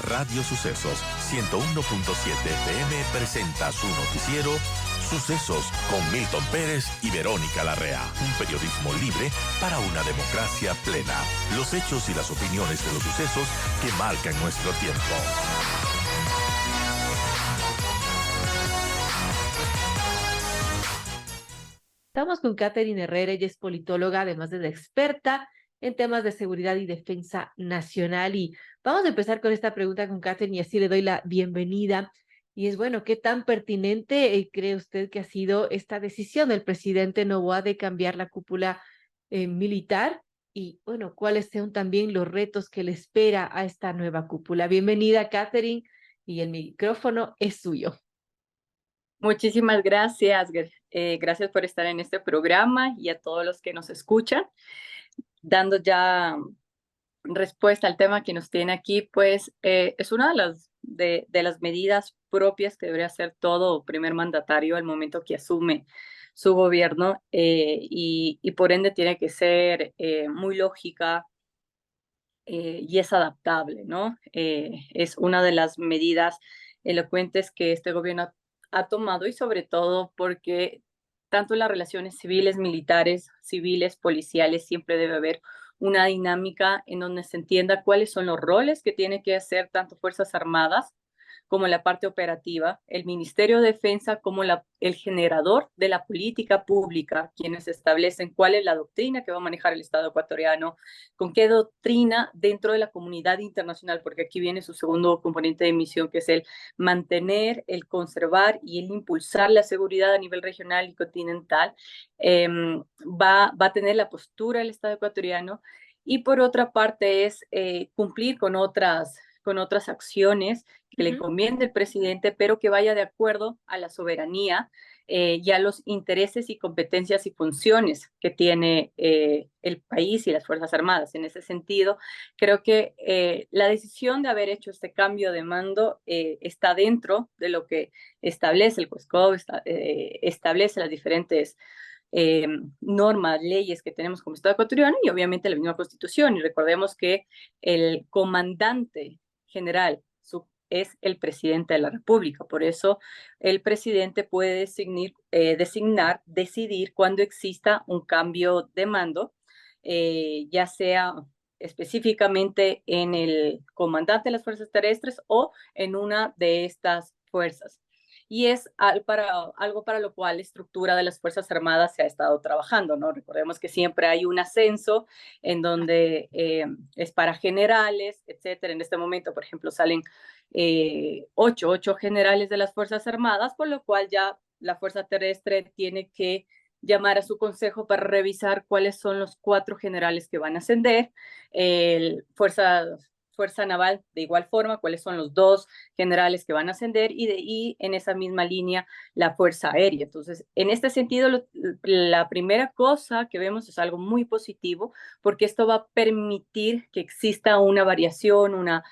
Radio Sucesos 101.7 FM presenta su noticiero Sucesos con Milton Pérez y Verónica Larrea. Un periodismo libre para una democracia plena. Los hechos y las opiniones de los sucesos que marcan nuestro tiempo. Estamos con Catherine Herrera, ella es politóloga, además de experta en temas de seguridad y defensa nacional. Y vamos a empezar con esta pregunta con Catherine y así le doy la bienvenida. Y es, bueno, ¿qué tan pertinente cree usted que ha sido esta decisión del presidente Noboa de cambiar la cúpula militar? Y, bueno, ¿cuáles son también los retos que le espera a esta nueva cúpula? Bienvenida, Catherine, y el micrófono es suyo. Muchísimas gracias. Gracias por estar en este programa y a todos los que nos escuchan. Dando ya respuesta al tema que nos tiene aquí, pues es una de las medidas propias que debería hacer todo primer mandatario al momento que asume su gobierno y por ende tiene que ser muy lógica y es adaptable, ¿no? Es una de las medidas elocuentes que este gobierno ha tomado y sobre todo porque tanto en las relaciones civiles, militares, civiles, policiales, siempre debe haber una dinámica en donde se entienda cuáles son los roles que tiene que hacer tanto Fuerzas Armadas como la parte operativa, el Ministerio de Defensa como el generador de la política pública, quienes establecen cuál es la doctrina que va a manejar el Estado ecuatoriano, con qué doctrina dentro de la comunidad internacional, porque aquí viene su segundo componente de misión, que es el mantener, el conservar y el impulsar la seguridad a nivel regional y continental, va a tener la postura del Estado ecuatoriano. Y por otra parte es cumplir con otras acciones que le encomiende el presidente, pero que vaya de acuerdo a la soberanía y a los intereses y competencias y funciones que tiene el país y las Fuerzas Armadas. En ese sentido, creo que la decisión de haber hecho este cambio de mando está dentro de lo que establece el COSCOV, establece las diferentes normas, leyes que tenemos como Estado ecuatoriano y obviamente la misma Constitución. Y recordemos que el comandante general es el presidente de la República. Por eso el presidente puede decidir cuando exista un cambio de mando, ya sea específicamente en el comandante de las fuerzas terrestres o en una de estas fuerzas. Y es algo para lo cual la estructura de las Fuerzas Armadas se ha estado trabajando, ¿no? Recordemos que siempre hay un ascenso en donde es para generales, etcétera. En este momento, por ejemplo, salen ocho generales de las Fuerzas Armadas, por lo cual ya la Fuerza Terrestre tiene que llamar a su consejo para revisar cuáles son los 4 generales que van a ascender. Fuerza Naval, de igual forma, cuáles son los 2 generales que van a ascender y en esa misma línea la Fuerza Aérea. Entonces, en este sentido, la primera cosa que vemos es algo muy positivo porque esto va a permitir que exista una variación, una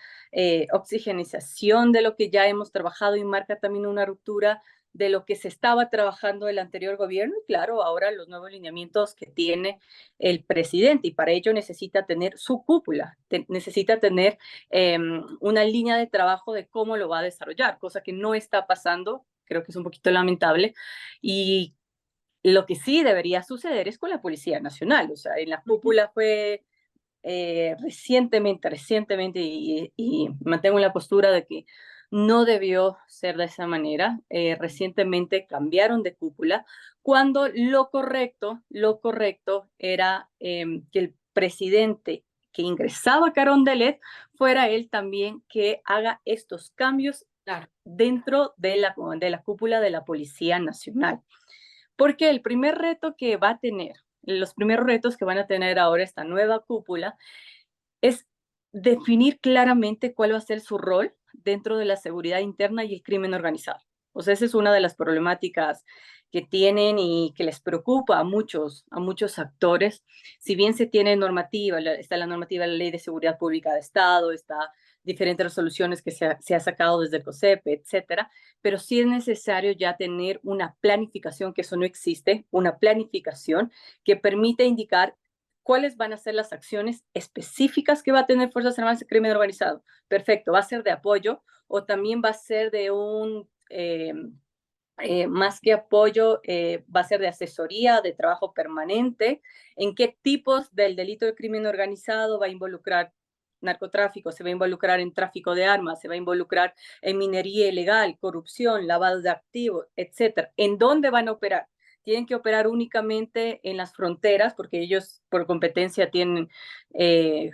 oxigenización de lo que ya hemos trabajado y marca también una ruptura de lo que se estaba trabajando el anterior gobierno y claro, ahora los nuevos lineamientos que tiene el presidente y para ello necesita tener su cúpula, necesita tener una línea de trabajo de cómo lo va a desarrollar, cosa que no está pasando, creo que es un poquito lamentable y lo que sí debería suceder es con la Policía Nacional, o sea, en la cúpula fue recientemente y mantengo la postura de que no debió ser de esa manera. Recientemente cambiaron de cúpula cuando lo correcto era que el presidente que ingresaba a Carondelet fuera él también que haga estos cambios dentro de la cúpula de la Policía Nacional. Porque el primer reto que va a tener, los primeros retos que van a tener ahora esta nueva cúpula es definir claramente cuál va a ser su rol dentro de la seguridad interna y el crimen organizado. O sea, esa es una de las problemáticas que tienen y que les preocupa a muchos actores. Si bien se tiene normativa, está la normativa de la Ley de Seguridad Pública de Estado, está diferentes resoluciones que se ha sacado desde el COSEP, etcétera, pero sí es necesario ya tener una planificación, que eso no existe, una planificación que permite indicar ¿cuáles van a ser las acciones específicas que va a tener Fuerzas Armadas de Crimen Organizado? Perfecto, ¿va a ser de apoyo o también va a ser de un... más que apoyo, va a ser de asesoría, de trabajo permanente, en qué tipos del delito de crimen organizado va a involucrar narcotráfico, se va a involucrar en tráfico de armas, se va a involucrar en minería ilegal, corrupción, lavado de activos, etcétera. ¿En dónde van a operar? Tienen que operar únicamente en las fronteras, porque ellos por competencia tienen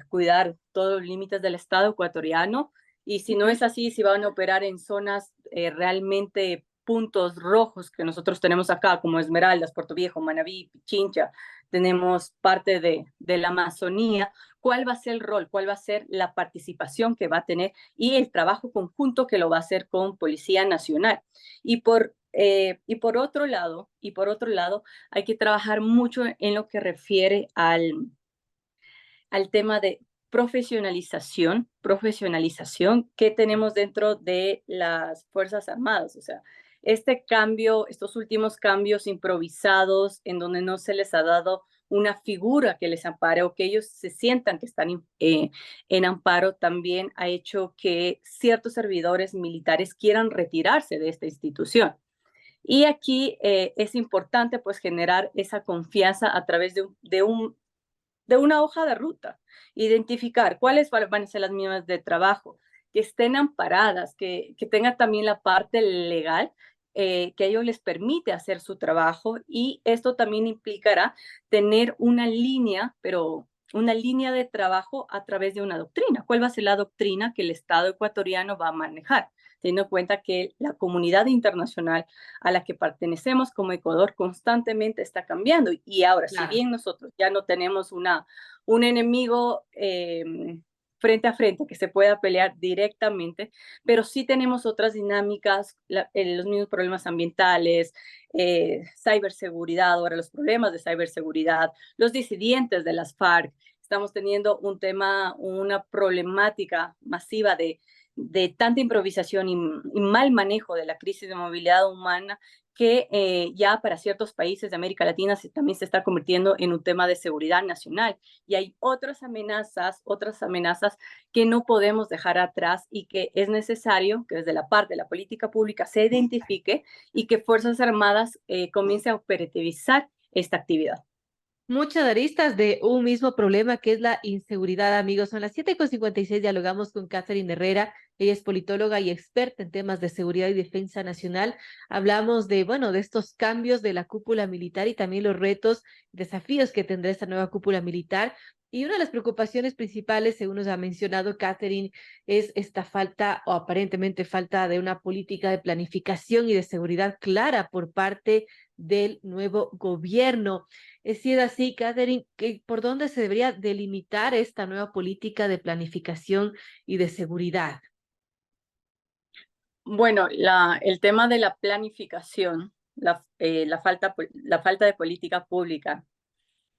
cuidar todos los límites del Estado ecuatoriano. Y si no es así, si van a operar en zonas realmente puntos rojos que nosotros tenemos acá, como Esmeraldas, Puerto Viejo, Manabí, Pichincha, tenemos parte de la Amazonía, ¿cuál va a ser el rol? ¿Cuál va a ser la participación que va a tener y el trabajo conjunto que lo va a hacer con Policía Nacional? Y por otro lado, hay que trabajar mucho en lo que refiere al tema de profesionalización que tenemos dentro de las Fuerzas Armadas. O sea, este cambio, estos últimos cambios improvisados en donde no se les ha dado una figura que les ampare o que ellos se sientan que están en amparo, también ha hecho que ciertos servidores militares quieran retirarse de esta institución. Y aquí es importante pues generar esa confianza a través de una hoja de ruta, identificar cuáles van a ser las mismas de trabajo, que estén amparadas, que tengan también la parte legal que a ellos les permite hacer su trabajo, y esto también implicará tener una línea, pero una línea de trabajo a través de una doctrina. ¿Cuál va a ser la doctrina que el Estado ecuatoriano va a manejar? Teniendo en cuenta que la comunidad internacional a la que pertenecemos como Ecuador constantemente está cambiando. Y ahora, si Claro. bien nosotros ya no tenemos un enemigo frente a frente que se pueda pelear directamente, pero sí tenemos otras dinámicas, los mismos problemas ambientales, ciberseguridad, ahora los problemas de ciberseguridad, los disidentes de las FARC. Estamos teniendo un tema, una problemática masiva de tanta improvisación y mal manejo de la crisis de movilidad humana que ya para ciertos países de América Latina también se está convirtiendo en un tema de seguridad nacional. Y hay otras amenazas que no podemos dejar atrás y que es necesario que desde la parte de la política pública se identifique y que Fuerzas Armadas comience a operativizar esta actividad. Muchas aristas de un mismo problema que es la inseguridad, amigos. Son las 7:56, dialogamos con Catherine Herrera. Ella es politóloga y experta en temas de seguridad y defensa nacional. Hablamos de, bueno, de estos cambios de la cúpula militar y también los retos, desafíos que tendrá esta nueva cúpula militar. Y una de las preocupaciones principales, según nos ha mencionado Catherine, es esta falta o aparentemente falta de una política de planificación y de seguridad clara por parte del nuevo gobierno. Si es así, Catherine, ¿por dónde se debería delimitar esta nueva política de planificación y de seguridad? Bueno, el tema de la planificación, la falta de política pública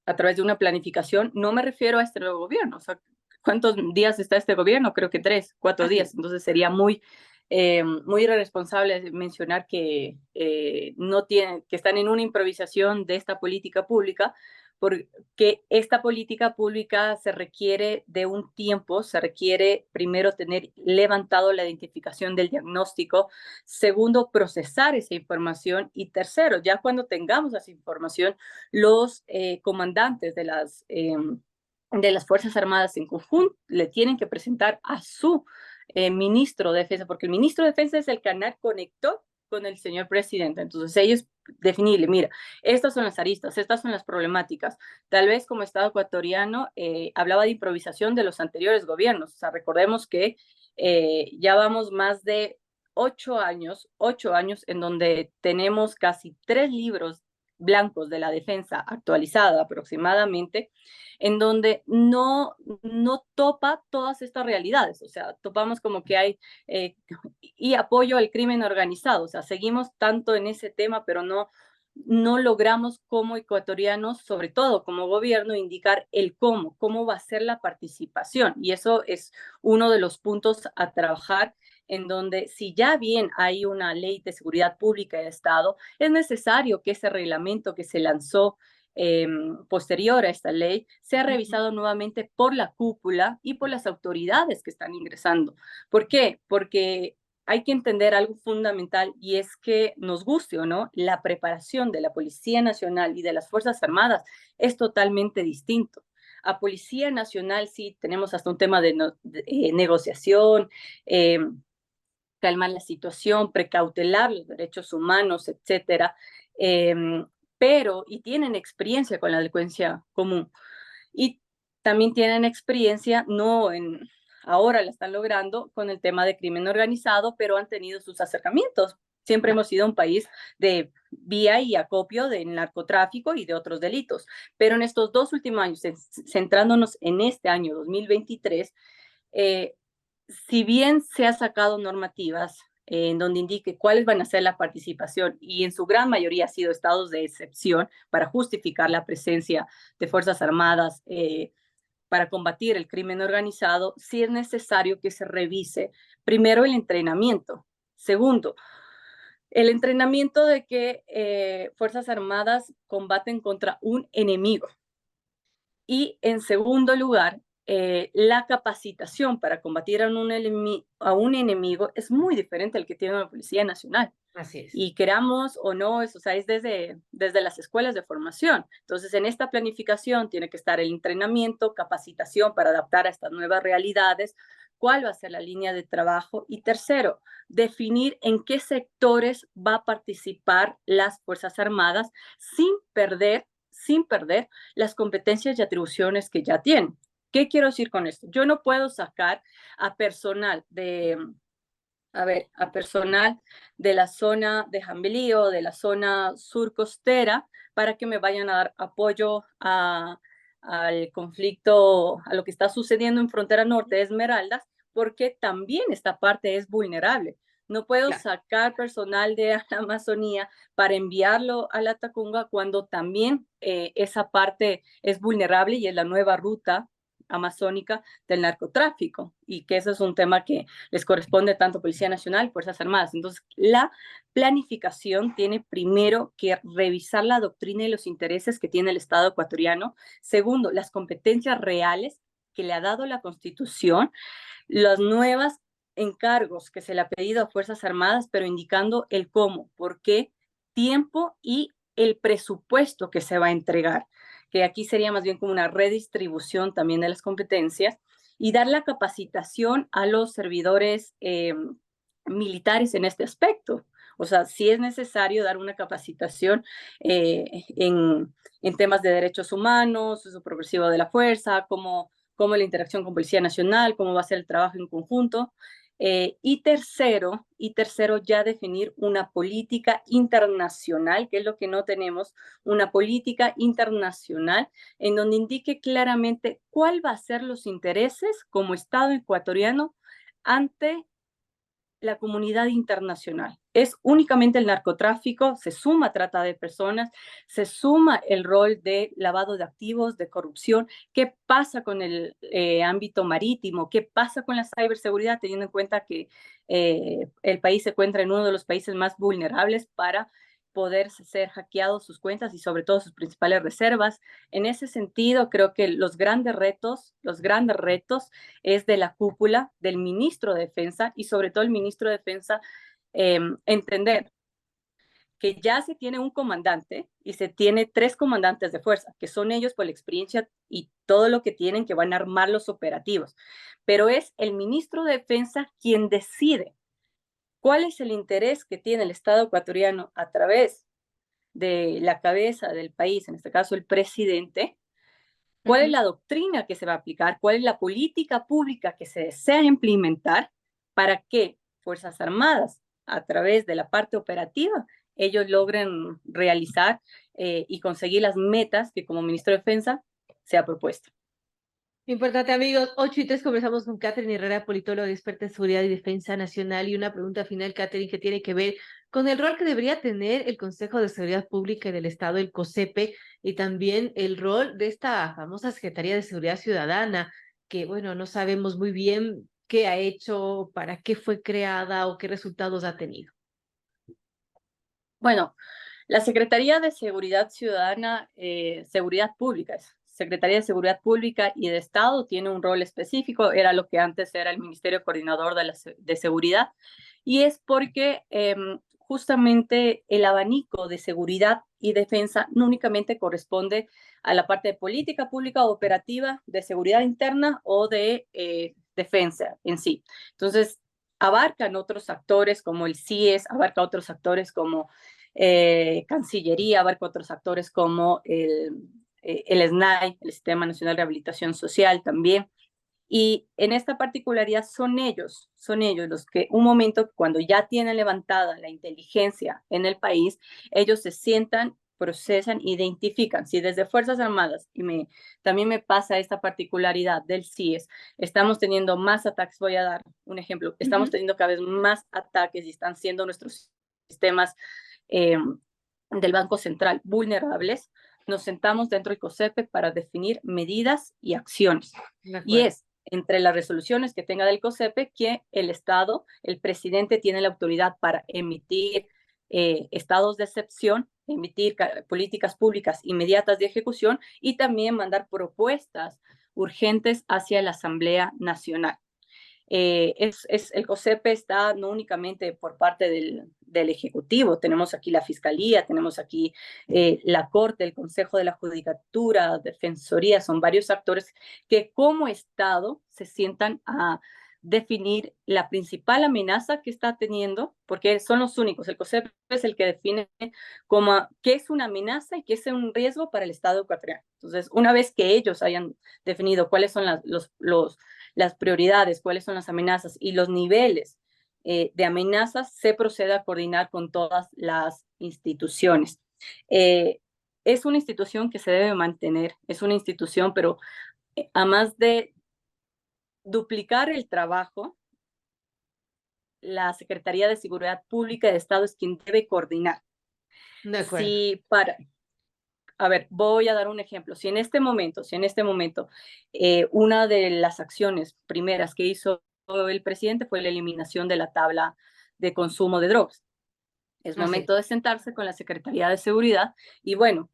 a través de una planificación, no me refiero a este nuevo gobierno. O sea, ¿cuántos días está este gobierno? Creo que 3, 4 Así días. es. Entonces sería muy irresponsable mencionar que, que están en una improvisación de esta política pública, porque esta política pública se requiere de un tiempo, se requiere primero tener levantado la identificación del diagnóstico, segundo, procesar esa información, y tercero, ya cuando tengamos esa información, los comandantes de las Fuerzas Armadas en conjunto le tienen que presentar a su ministro de Defensa, porque el ministro de Defensa es el canal conector con el señor presidente. Entonces ellos definirle, mira, estas son las aristas, estas son las problemáticas. Tal vez como Estado ecuatoriano hablaba de improvisación de los anteriores gobiernos. O sea, recordemos que ya vamos más de 8 años en donde tenemos casi 3 libros blancos de la defensa actualizada aproximadamente, en donde no topa todas estas realidades. O sea, topamos como que hay y apoyo al crimen organizado. O sea, seguimos tanto en ese tema, pero no logramos como ecuatorianos, sobre todo como gobierno, indicar el cómo va a ser la participación. Y eso es uno de los puntos a trabajar, en donde si ya bien hay una ley de seguridad pública de Estado, es necesario que ese reglamento que se lanzó posterior a esta ley, sea revisado nuevamente por la cúpula y por las autoridades que están ingresando. ¿Por qué? Porque hay que entender algo fundamental, y es que, nos guste o no, la preparación de la Policía Nacional y de las Fuerzas Armadas es totalmente distinto. A Policía Nacional sí tenemos hasta un tema de negociación, calmar la situación, precautelar los derechos humanos, etcétera, y tienen experiencia con la delincuencia común. Y también tienen experiencia, ahora la están logrando con el tema de crimen organizado, pero han tenido sus acercamientos. Siempre hemos sido un país de vía y acopio del narcotráfico y de otros delitos. Pero en estos 2 últimos años, centrándonos en este año 2023, si bien se ha sacado normativas en donde indique cuáles van a ser la participación, y en su gran mayoría ha sido estados de excepción para justificar la presencia de Fuerzas Armadas para combatir el crimen organizado, sí es necesario que se revise primero el entrenamiento. Segundo, el entrenamiento de que Fuerzas Armadas combaten contra un enemigo. Y en segundo lugar, la capacitación para combatir a un enemigo es muy diferente al que tiene la Policía Nacional. Así es. Y queramos o no, es desde las escuelas de formación. Entonces, en esta planificación tiene que estar el entrenamiento, capacitación para adaptar a estas nuevas realidades, cuál va a ser la línea de trabajo. Y tercero, definir en qué sectores va a participar las Fuerzas Armadas sin perder las competencias y atribuciones que ya tienen. ¿Qué quiero decir con esto? Yo no puedo sacar a personal de la zona de Jambilío, de la zona sur costera, para que me vayan a dar apoyo al conflicto, a lo que está sucediendo en frontera norte de Esmeraldas, porque también esta parte es vulnerable. No puedo sacar personal de la Amazonía para enviarlo a la Tacunga cuando también esa parte es vulnerable y es la nueva ruta amazónica del narcotráfico, y que eso es un tema que les corresponde tanto Policía Nacional, Fuerzas Armadas. Entonces, la planificación tiene primero que revisar la doctrina y los intereses que tiene el Estado ecuatoriano. Segundo, las competencias reales que le ha dado la Constitución, los nuevos encargos que se le ha pedido a Fuerzas Armadas, pero indicando el cómo, por qué, tiempo y el presupuesto que se va a entregar, que aquí sería más bien como una redistribución también de las competencias, y dar la capacitación a los servidores militares en este aspecto. O sea, sí es necesario dar una capacitación en temas de derechos humanos, uso progresivo de la fuerza, cómo la interacción con Policía Nacional, cómo va a ser el trabajo en conjunto. Y tercero, ya definir una política internacional, que es lo que no tenemos, una política internacional en donde indique claramente cuál va a ser los intereses como Estado ecuatoriano ante la comunidad internacional. Es únicamente el narcotráfico, se suma trata de personas, se suma el rol de lavado de activos, de corrupción. ¿Qué pasa con el ámbito marítimo? ¿Qué pasa con la ciberseguridad, teniendo en cuenta que el país se encuentra en uno de los países más vulnerables para poder ser hackeados sus cuentas y sobre todo sus principales reservas? En ese sentido, creo que los grandes retos es de la cúpula, del ministro de Defensa y sobre todo el ministro de Defensa, entender que ya se tiene un comandante y se tiene 3 comandantes de fuerza, que son ellos por la experiencia y todo lo que tienen, que van a armar los operativos. Pero es el ministro de Defensa quien decide cuál es el interés que tiene el Estado ecuatoriano a través de la cabeza del país, en este caso el presidente, cuál es la doctrina que se va a aplicar, cuál es la política pública que se desea implementar para que Fuerzas Armadas, a través de la parte operativa, ellos logren realizar y conseguir las metas que como ministro de Defensa se ha propuesto. Importante, amigos. 8:03 conversamos con Katherine Herrera, politóloga experta en seguridad y defensa nacional. Y una pregunta final, Katherine, que tiene que ver con el rol que debería tener el Consejo de Seguridad Pública y del Estado, el COSEPE, y también el rol de esta famosa Secretaría de Seguridad Ciudadana, que, bueno, no sabemos muy bien qué ha hecho, para qué fue creada o qué resultados ha tenido. Bueno, La Secretaría de Seguridad Ciudadana, Seguridad Pública, Secretaría de Seguridad Pública y de Estado tiene un rol específico, era lo que antes era el Ministerio Coordinador de Seguridad, y es porque justamente el abanico de seguridad y defensa no únicamente corresponde a la parte de política pública operativa, de seguridad interna o de defensa en sí. Entonces, abarcan otros actores como el CIES, abarca otros actores como Cancillería, abarca otros actores como el SNAI, el Sistema Nacional de Rehabilitación Social también. Y en esta particularidad son ellos los que un momento cuando ya tienen levantada la inteligencia en el país, ellos se sientan, procesan, identifican. Si desde Fuerzas Armadas, también me pasa esta particularidad del CIES, estamos teniendo más ataques, voy a dar un ejemplo, estamos teniendo cada vez más ataques y están siendo nuestros sistemas del Banco Central vulnerables, nos sentamos dentro del COSEPE para definir medidas y acciones. Y es entre las resoluciones que tenga del COSEPE que el Estado, el presidente tiene la autoridad para emitir estados de excepción, emitir políticas públicas inmediatas de ejecución y también mandar propuestas urgentes hacia la Asamblea Nacional. El COSEPE está no únicamente por parte del Ejecutivo, tenemos aquí la Fiscalía, tenemos aquí la Corte, el Consejo de la Judicatura, Defensoría, son varios actores que como Estado se sientan a definir la principal amenaza que está teniendo, porque son los únicos, el COSEPE es el que define qué es una amenaza y qué es un riesgo para el Estado ecuatoriano. Entonces, una vez que ellos hayan definido cuáles son las prioridades, cuáles son las amenazas y los niveles de amenazas, se procede a coordinar con todas las instituciones. Es una institución que se debe mantener, es una institución, pero a más de duplicar el trabajo, la Secretaría de Seguridad Pública de Estado es quien debe coordinar. De acuerdo. A ver, voy a dar un ejemplo. Si en este momento, una de las acciones primeras que hizo el presidente fue la eliminación de la tabla de consumo de drogas. Es momento de sentarse con la Secretaría de Seguridad y bueno,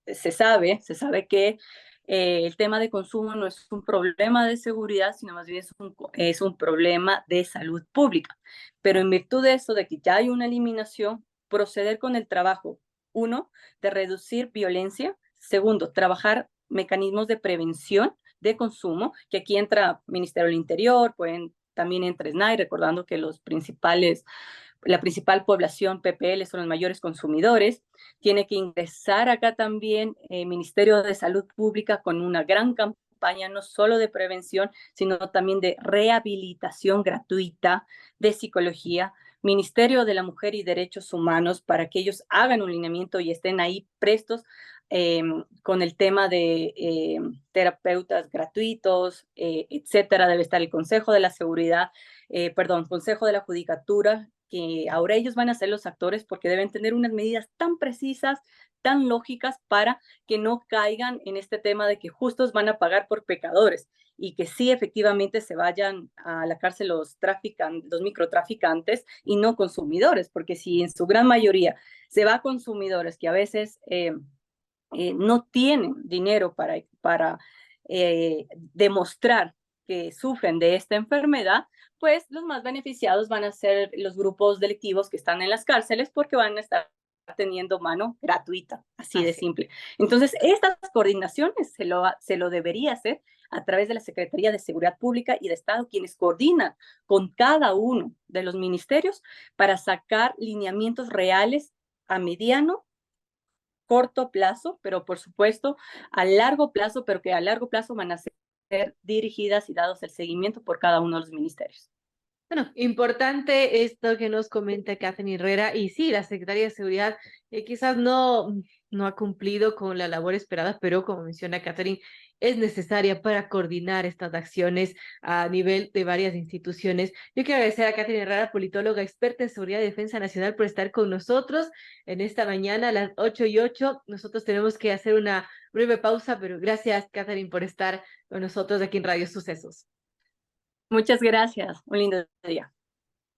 se sabe que el tema de consumo no es un problema de seguridad, sino más bien es un problema de salud pública. Pero en virtud de eso, de que ya hay una eliminación, proceder con el trabajo, uno, de reducir violencia, segundo, trabajar mecanismos de prevención de consumo, que aquí entra Ministerio del Interior, también entra SNAI, recordando que la principal población PPL son los mayores consumidores. Tiene que ingresar acá también el Ministerio de Salud Pública con una gran campaña, no solo de prevención, sino también de rehabilitación gratuita, de psicología, Ministerio de la Mujer y Derechos Humanos, para que ellos hagan un lineamiento y estén ahí prestos con el tema de terapeutas gratuitos, etcétera. Debe estar el Consejo de la Consejo de la Judicatura, que ahora ellos van a ser los actores porque deben tener unas medidas tan precisas, tan lógicas para que no caigan en este tema de que justos van a pagar por pecadores y que sí efectivamente se vayan a la cárcel los microtraficantes y no consumidores, porque si en su gran mayoría se va a consumidores que a veces no tienen dinero para demostrar que sufren de esta enfermedad, pues los más beneficiados van a ser los grupos delictivos que están en las cárceles porque van a estar teniendo mano gratuita, así de simple. Entonces, estas coordinaciones se lo debería hacer a través de la Secretaría de Seguridad Pública y de Estado, quienes coordinan con cada uno de los ministerios para sacar lineamientos reales a mediano, corto plazo, pero por supuesto a largo plazo, pero que a largo plazo van a ser dirigidas y dados el seguimiento por cada uno de los ministerios. Bueno, importante esto que nos comenta Catherine Herrera, y sí, la Secretaría de Seguridad quizás no ha cumplido con la labor esperada, pero como menciona Catherine, es necesaria para coordinar estas acciones a nivel de varias instituciones. Yo quiero agradecer a Catherine Herrera, politóloga experta en seguridad y defensa nacional, por estar con nosotros en esta mañana a las 8:08. Nosotros tenemos que hacer una breve pausa, pero gracias, Catherine, por estar con nosotros aquí en Radio Sucesos. Muchas gracias. Un lindo día.